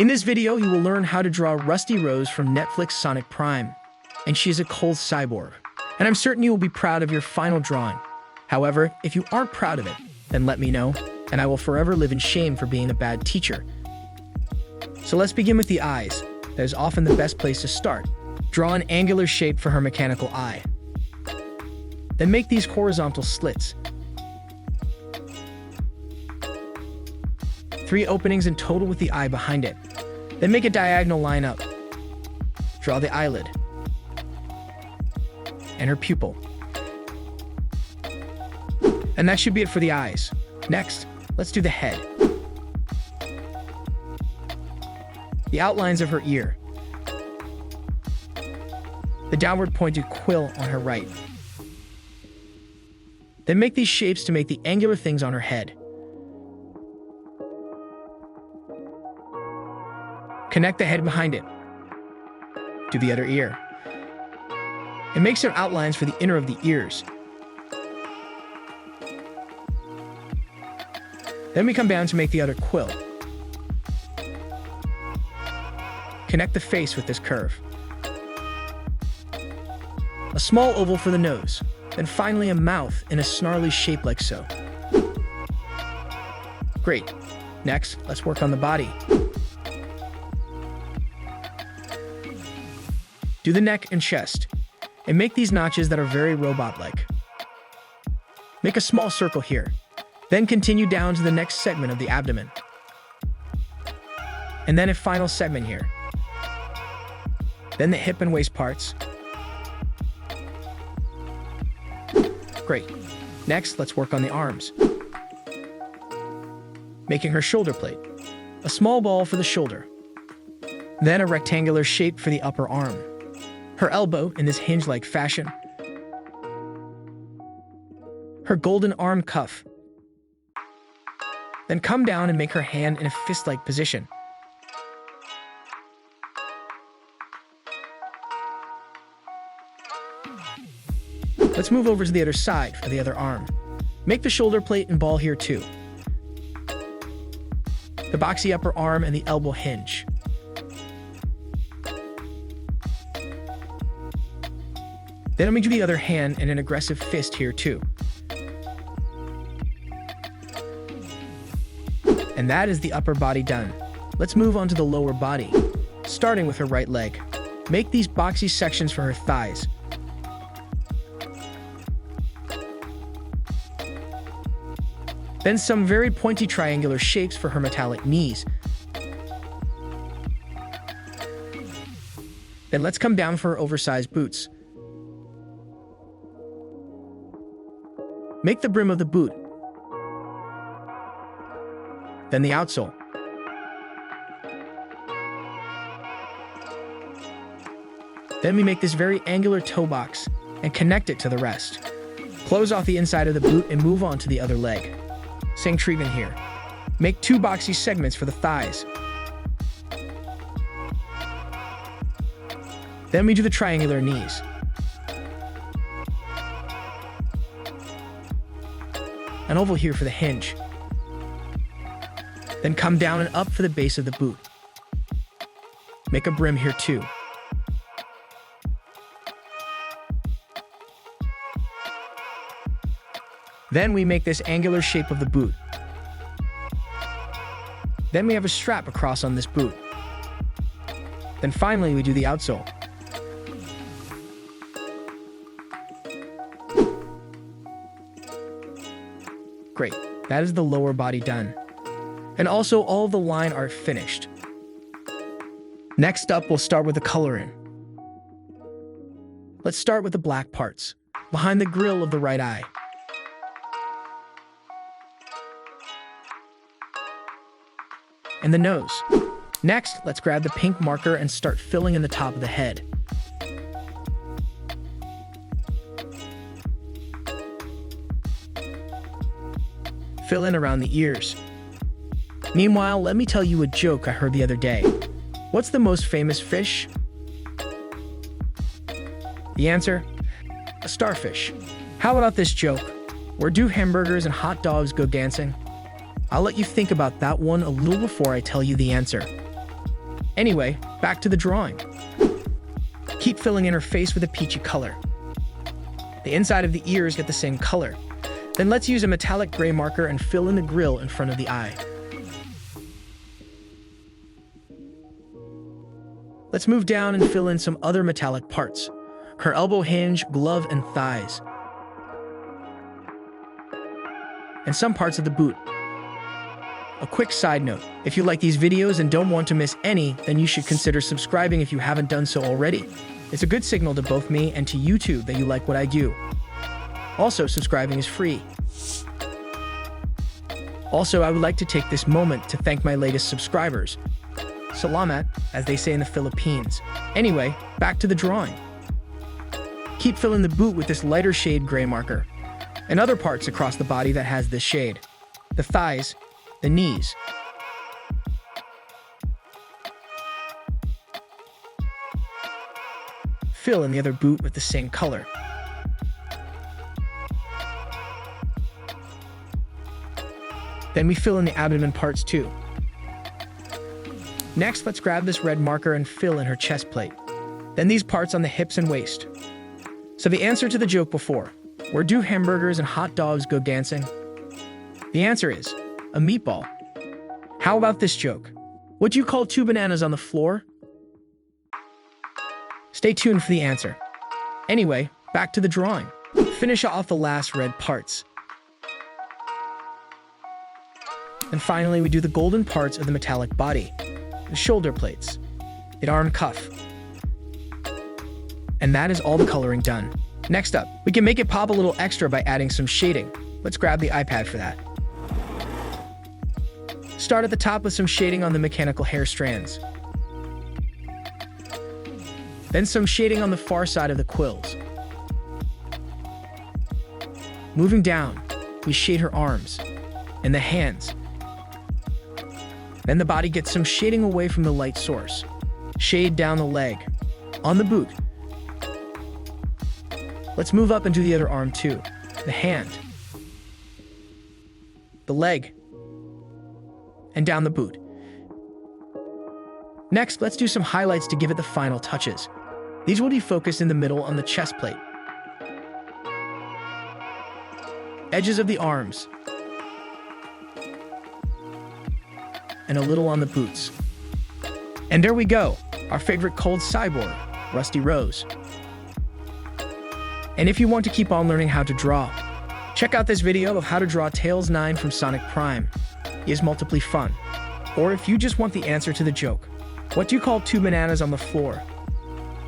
In this video, you will learn how to draw Rusty Rose from Netflix Sonic Prime, and she is a cold cyborg. And I'm certain you will be proud of your final drawing. However, if you aren't proud of it, then let me know, and I will forever live in shame for being a bad teacher. So let's begin with the eyes. That is often the best place to start. Draw an angular shape for her mechanical eye. Then make these horizontal slits. 3 openings in total with the eye behind it. Then make a diagonal line up. Draw the eyelid and her pupil. And that should be it for the eyes. Next, let's do the head. The outlines of her ear. The downward pointed quill on her right. Then make these shapes to make the angular things on her head. Connect the head behind it. Do the other ear. And make some outlines for the inner of the ears. Then we come down to make the other quill. Connect the face with this curve. A small oval for the nose. Then finally a mouth in a snarly shape like so. Great. Next, let's work on the body. Do the neck and chest, and make these notches that are very robot-like. Make a small circle here, then continue down to the next segment of the abdomen. And then a final segment here. Then the hip and waist parts. Great. Next, let's work on the arms. Making her shoulder plate. A small ball for the shoulder. Then a rectangular shape for the upper arm. Her elbow in this hinge-like fashion. Her golden arm cuff. Then come down and make her hand in a fist-like position. Let's move over to the other side for the other arm. Make the shoulder plate and ball here too. The boxy upper arm and the elbow hinge. Then I'm going to do the other hand and an aggressive fist here too. And that is the upper body done. Let's move on to the lower body, starting with her right leg. Make these boxy sections for her thighs. Then some very pointy triangular shapes for her metallic knees. Then let's come down for her oversized boots. Make the brim of the boot. Then the outsole. Then we make this very angular toe box and connect it to the rest. Close off the inside of the boot and move on to the other leg. Same treatment here. Make 2 boxy segments for the thighs. Then we do the triangular knees. An oval here for the hinge. Then come down and up for the base of the boot. Make a brim here too. Then we make this angular shape of the boot. Then we have a strap across on this boot. Then finally we do the outsole. Great, that is the lower body done. And also all of the line art finished. Next up, we'll start with the coloring. Let's start with the black parts, behind the grill of the right eye. And the nose. Next, let's grab the pink marker and start filling in the top of the head. Fill in around the ears. Meanwhile, let me tell you a joke I heard the other day. What's the most famous fish? The answer? A starfish. How about this joke? Where do hamburgers and hot dogs go dancing? I'll let you think about that one a little before I tell you the answer. Anyway, back to the drawing. Keep filling in her face with a peachy color. The inside of the ears get the same color. Then let's use a metallic gray marker and fill in the grill in front of the eye. Let's move down and fill in some other metallic parts. Her elbow hinge, glove, and thighs. And some parts of the boot. A quick side note, if you like these videos and don't want to miss any, then you should consider subscribing if you haven't done so already. It's a good signal to both me and to YouTube that you like what I do. Also, subscribing is free. Also, I would like to take this moment to thank my latest subscribers. Salamat, as they say in the Philippines. Anyway, back to the drawing. Keep filling the boot with this lighter shade gray marker, and other parts across the body that has this shade. The thighs, the knees. Fill in the other boot with the same color. Then we fill in the abdomen parts too. Next, let's grab this red marker and fill in her chest plate. Then these parts on the hips and waist. So the answer to the joke before, where do hamburgers and hot dogs go dancing? The answer is a meatball. How about this joke? What do you call two bananas on the floor? Stay tuned for the answer. Anyway, back to the drawing. Finish off the last red parts. And finally, we do the golden parts of the metallic body. The shoulder plates, the arm cuff. And that is all the coloring done. Next up, we can make it pop a little extra by adding some shading. Let's grab the iPad for that. Start at the top with some shading on the mechanical hair strands. Then some shading on the far side of the quills. Moving down, we shade her arms and the hands. Then the body gets some shading away from the light source. Shade down the leg, on the boot. Let's move up and do the other arm too. The hand, the leg, and down the boot. Next, let's do some highlights to give it the final touches. These will be focused in the middle on the chest plate, edges of the arms, and a little on the boots. And there we go, our favorite cold cyborg, Rusty Rose. And if you want to keep on learning how to draw, check out this video of how to draw Tails 9 from Sonic Prime. He is multiply fun. Or if you just want the answer to the joke, what do you call two bananas on the floor?